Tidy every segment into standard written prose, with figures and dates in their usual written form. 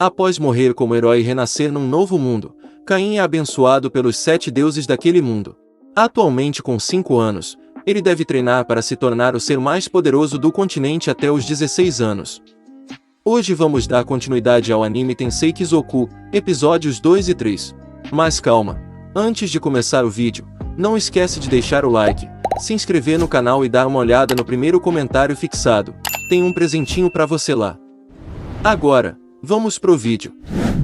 Após morrer como herói e renascer num novo mundo, Caim é abençoado pelos 7 deuses daquele mundo. Atualmente com 5 anos, ele deve treinar para se tornar o ser mais poderoso do continente até os 16 anos. Hoje vamos dar continuidade ao anime Tensei Kizoku, episódios 2 e 3. Mas calma, antes de começar o vídeo, não esquece de deixar o like, se inscrever no canal e dar uma olhada no primeiro comentário fixado, tem um presentinho pra você lá. Agora, vamos pro vídeo.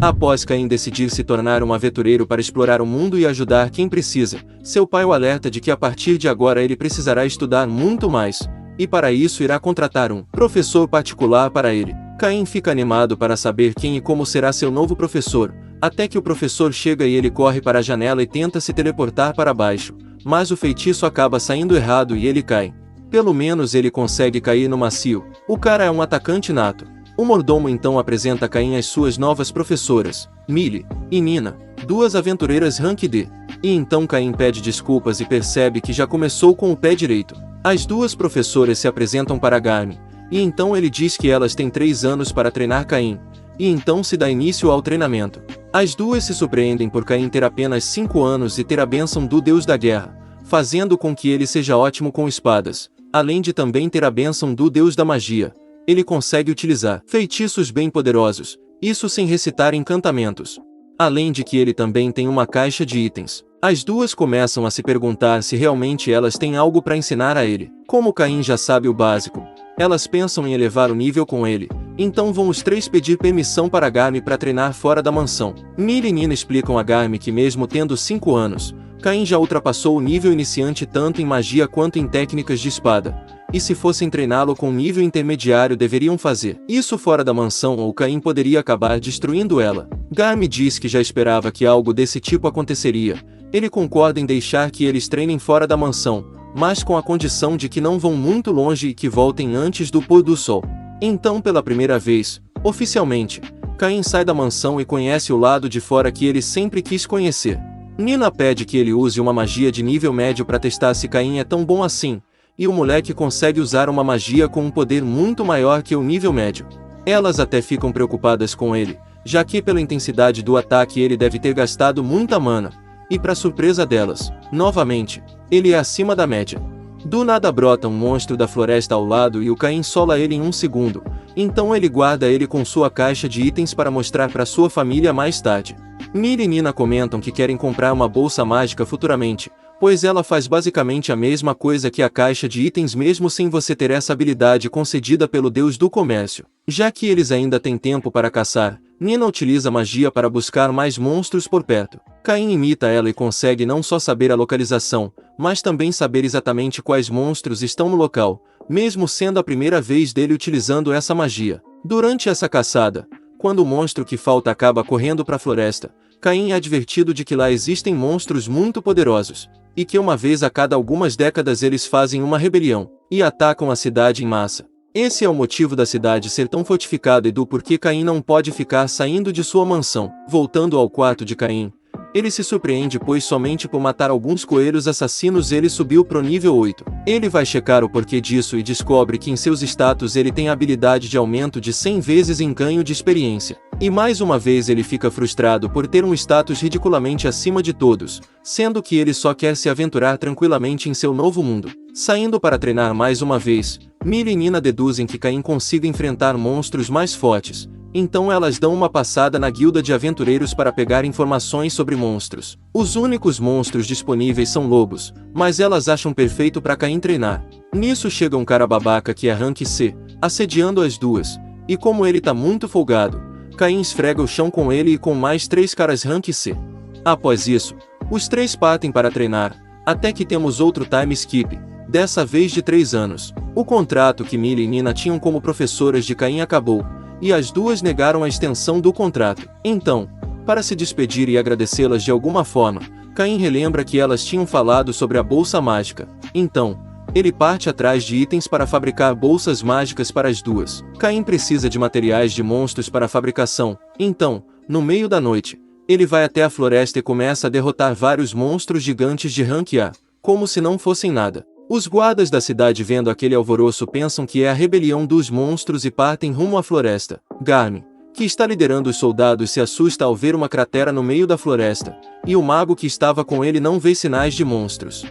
Após Caim decidir se tornar um aventureiro para explorar o mundo e ajudar quem precisa, seu pai o alerta de que a partir de agora ele precisará estudar muito mais, e para isso irá contratar um professor particular para ele. Caim fica animado para saber quem e como será seu novo professor, até que o professor chega e ele corre para a janela e tenta se teleportar para baixo, mas o feitiço acaba saindo errado e ele cai. Pelo menos ele consegue cair no macio, o cara é um atacante nato. O mordomo então apresenta a Caim as suas novas professoras, Millie e Nina, 2 aventureiras Rank D. E então Caim pede desculpas e percebe que já começou com o pé direito. As 2 professoras se apresentam para Garmin, e então ele diz que elas têm 3 anos para treinar Caim, e então se dá início ao treinamento. As 2 se surpreendem por Caim ter apenas 5 anos e ter a bênção do deus da guerra, fazendo com que ele seja ótimo com espadas, além de também ter a bênção do deus da magia. Ele consegue utilizar feitiços bem poderosos, isso sem recitar encantamentos. Além de que ele também tem uma caixa de itens. As 2 começam a se perguntar se realmente elas têm algo para ensinar a ele. Como Caim já sabe o básico, elas pensam em elevar o nível com ele, então vão os 3 pedir permissão para Garmin para treinar fora da mansão. Millie e Nina explicam a Garmin que mesmo tendo 5 anos, Caim já ultrapassou o nível iniciante tanto em magia quanto em técnicas de espada, e se fossem treiná-lo com nível intermediário deveriam fazer isso fora da mansão ou Caim poderia acabar destruindo ela. Garmin diz que já esperava que algo desse tipo aconteceria, ele concorda em deixar que eles treinem fora da mansão, mas com a condição de que não vão muito longe e que voltem antes do pôr do sol. Então pela primeira vez, oficialmente, Caim sai da mansão e conhece o lado de fora que ele sempre quis conhecer. Nina pede que ele use uma magia de nível médio para testar se Caim é tão bom assim, e o moleque consegue usar uma magia com um poder muito maior que o nível médio. Elas até ficam preocupadas com ele, já que pela intensidade do ataque ele deve ter gastado muita mana, e para surpresa delas, novamente, ele é acima da média. Do nada brota um monstro da floresta ao lado e o Caim sola ele em 1 segundo, então ele guarda ele com sua caixa de itens para mostrar para sua família mais tarde. Millie e Nina comentam que querem comprar uma bolsa mágica futuramente, pois ela faz basicamente a mesma coisa que a caixa de itens mesmo sem você ter essa habilidade concedida pelo deus do comércio. Já que eles ainda têm tempo para caçar, Nina utiliza magia para buscar mais monstros por perto. Caim imita ela e consegue não só saber a localização, mas também saber exatamente quais monstros estão no local, mesmo sendo a primeira vez dele utilizando essa magia. Durante essa caçada, quando o monstro que falta acaba correndo para a floresta, Caim é advertido de que lá existem monstros muito poderosos, e que uma vez a cada algumas décadas eles fazem uma rebelião, e atacam a cidade em massa. Esse é o motivo da cidade ser tão fortificada e do porquê Caim não pode ficar saindo de sua mansão. Voltando ao quarto de Caim, ele se surpreende pois somente por matar alguns coelhos assassinos ele subiu pro nível 8. Ele vai checar o porquê disso e descobre que em seus status ele tem a habilidade de aumento de 100 vezes em ganho de experiência. E mais uma vez ele fica frustrado por ter um status ridiculamente acima de todos, sendo que ele só quer se aventurar tranquilamente em seu novo mundo. Saindo para treinar mais uma vez, Millie e Nina deduzem que Caim consiga enfrentar monstros mais fortes, então elas dão uma passada na guilda de aventureiros para pegar informações sobre monstros. Os únicos monstros disponíveis são lobos, mas elas acham perfeito para Caim treinar. Nisso chega um cara babaca que é Rank C, assediando as 2, e como ele tá muito folgado, Caim esfrega o chão com ele e com mais 3 caras Rank C. Após isso, os 3 partem para treinar, até que temos outro time skip, dessa vez de 3 anos. O contrato que Millie e Nina tinham como professoras de Caim acabou, e as 2 negaram a extensão do contrato. Então, para se despedir e agradecê-las de alguma forma, Caim relembra que elas tinham falado sobre a bolsa mágica. Então, ele parte atrás de itens para fabricar bolsas mágicas para as 2. Caim precisa de materiais de monstros para a fabricação, então, no meio da noite, ele vai até a floresta e começa a derrotar vários monstros gigantes de Rank A, como se não fossem nada. Os guardas da cidade vendo aquele alvoroço pensam que é a rebelião dos monstros e partem rumo à floresta. Garmin, que está liderando os soldados, se assusta ao ver uma cratera no meio da floresta, e o mago que estava com ele não vê sinais de monstros.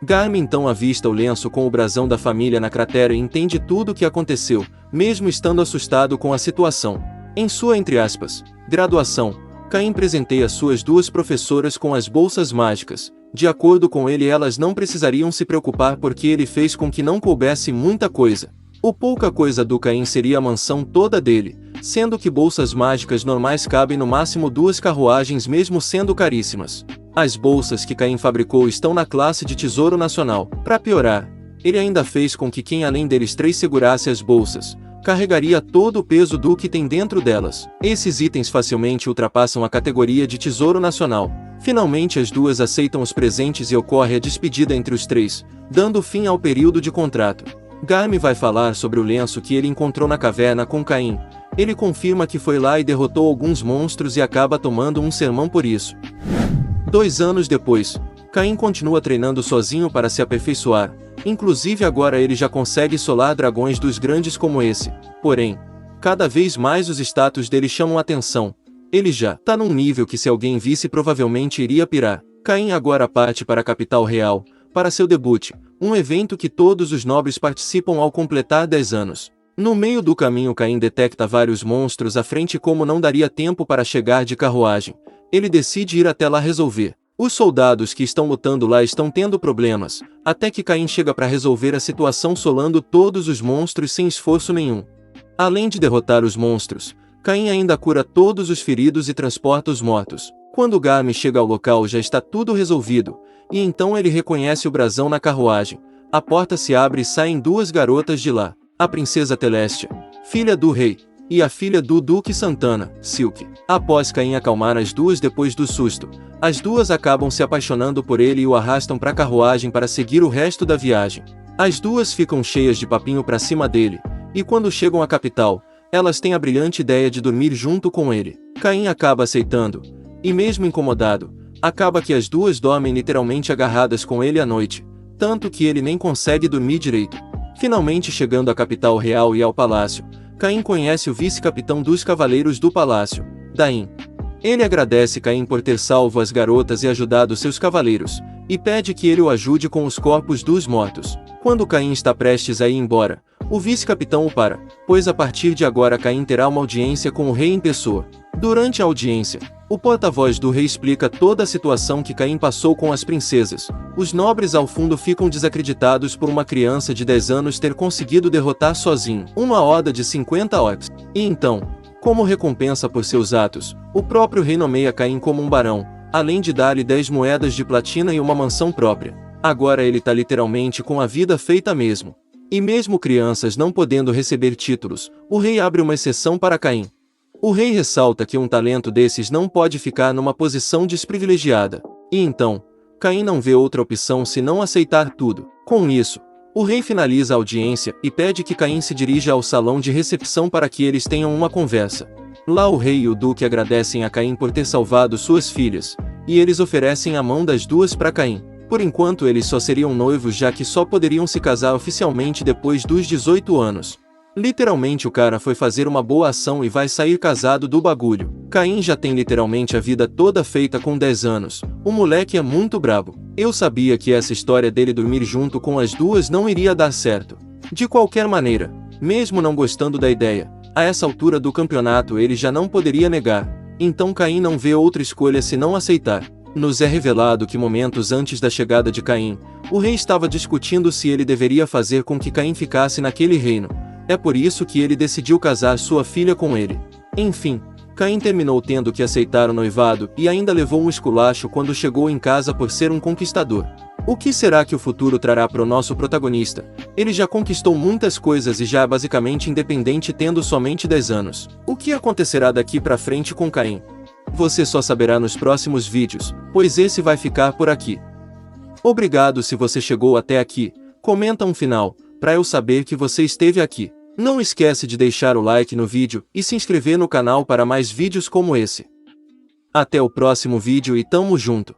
Garm então avista o lenço com o brasão da família na cratera e entende tudo o que aconteceu, mesmo estando assustado com a situação. Em sua, entre aspas, graduação, Caim presenteia suas duas professoras com as bolsas mágicas. De acordo com ele, elas não precisariam se preocupar porque ele fez com que não coubesse muita coisa. O pouca coisa do Caim seria a mansão toda dele, sendo que bolsas mágicas normais cabem no máximo 2 carruagens mesmo sendo caríssimas. As bolsas que Caim fabricou estão na classe de Tesouro Nacional. Para piorar, ele ainda fez com que quem além deles 3 segurasse as bolsas, carregaria todo o peso do que tem dentro delas. Esses itens facilmente ultrapassam a categoria de Tesouro Nacional. Finalmente as duas aceitam os presentes e ocorre a despedida entre os 3, dando fim ao período de contrato. Garm vai falar sobre o lenço que ele encontrou na caverna com Caim. Ele confirma que foi lá e derrotou alguns monstros e acaba tomando um sermão por isso. 2 anos depois, Caim continua treinando sozinho para se aperfeiçoar, inclusive agora ele já consegue solar dragões dos grandes como esse. Porém, cada vez mais os status dele chamam a atenção. Ele já tá num nível que se alguém visse provavelmente iria pirar. Caim agora parte para a capital real, para seu debut, um evento que todos os nobres participam ao completar 10 anos. No meio do caminho Caim detecta vários monstros à frente e como não daria tempo para chegar de carruagem, ele decide ir até lá resolver. Os soldados que estão lutando lá estão tendo problemas, até que Caim chega para resolver a situação solando todos os monstros sem esforço nenhum. Além de derrotar os monstros, Caim ainda cura todos os feridos e transporta os mortos. Quando Garm chega ao local já está tudo resolvido, e então ele reconhece o brasão na carruagem. A porta se abre e saem 2 garotas de lá, a princesa Telestia, filha do rei, e a filha do Duque Santana, Silk. Após Caim acalmar as duas depois do susto, as duas acabam se apaixonando por ele e o arrastam para a carruagem para seguir o resto da viagem. As duas ficam cheias de papinho para cima dele, e quando chegam à capital, elas têm a brilhante ideia de dormir junto com ele. Caim acaba aceitando, e mesmo incomodado, acaba que as duas dormem literalmente agarradas com ele à noite, tanto que ele nem consegue dormir direito. Finalmente chegando à capital real e ao palácio, Caim conhece o vice-capitão dos cavaleiros do palácio, Daim. Ele agradece Caim por ter salvo as garotas e ajudado seus cavaleiros, e pede que ele o ajude com os corpos dos mortos. Quando Caim está prestes a ir embora, o vice-capitão o para, pois a partir de agora Caim terá uma audiência com o rei em pessoa. Durante a audiência, o porta-voz do rei explica toda a situação que Caim passou com as princesas. Os nobres ao fundo ficam desacreditados por uma criança de 10 anos ter conseguido derrotar sozinho uma horda de 50 orcs. E então, como recompensa por seus atos, o próprio rei nomeia Caim como um barão, além de dar-lhe 10 moedas de platina e uma mansão própria. Agora ele tá literalmente com a vida feita mesmo. E mesmo crianças não podendo receber títulos, o rei abre uma exceção para Caim. O rei ressalta que um talento desses não pode ficar numa posição desprivilegiada. E então, Caim não vê outra opção senão aceitar tudo. Com isso, o rei finaliza a audiência e pede que Caim se dirija ao salão de recepção para que eles tenham uma conversa. Lá o rei e o duque agradecem a Caim por ter salvado suas filhas, e eles oferecem a mão das duas para Caim. Por enquanto eles só seriam noivos já que só poderiam se casar oficialmente depois dos 18 anos. Literalmente o cara foi fazer uma boa ação e vai sair casado do bagulho. Caim já tem literalmente a vida toda feita com 10 anos. O moleque é muito brabo. Eu sabia que essa história dele dormir junto com as duas não iria dar certo. De qualquer maneira, mesmo não gostando da ideia, a essa altura do campeonato ele já não poderia negar. Então Caim não vê outra escolha senão aceitar. Nos é revelado que momentos antes da chegada de Caim, o rei estava discutindo se ele deveria fazer com que Caim ficasse naquele reino. É por isso que ele decidiu casar sua filha com ele. Enfim, Caim terminou tendo que aceitar o noivado e ainda levou um esculacho quando chegou em casa por ser um conquistador. O que será que o futuro trará para o nosso protagonista? Ele já conquistou muitas coisas e já é basicamente independente tendo somente 10 anos. O que acontecerá daqui pra frente com Caim? Você só saberá nos próximos vídeos, pois esse vai ficar por aqui. Obrigado se você chegou até aqui, comenta um final, para eu saber que você esteve aqui. Não esquece de deixar o like no vídeo e se inscrever no canal para mais vídeos como esse. Até o próximo vídeo e tamo junto!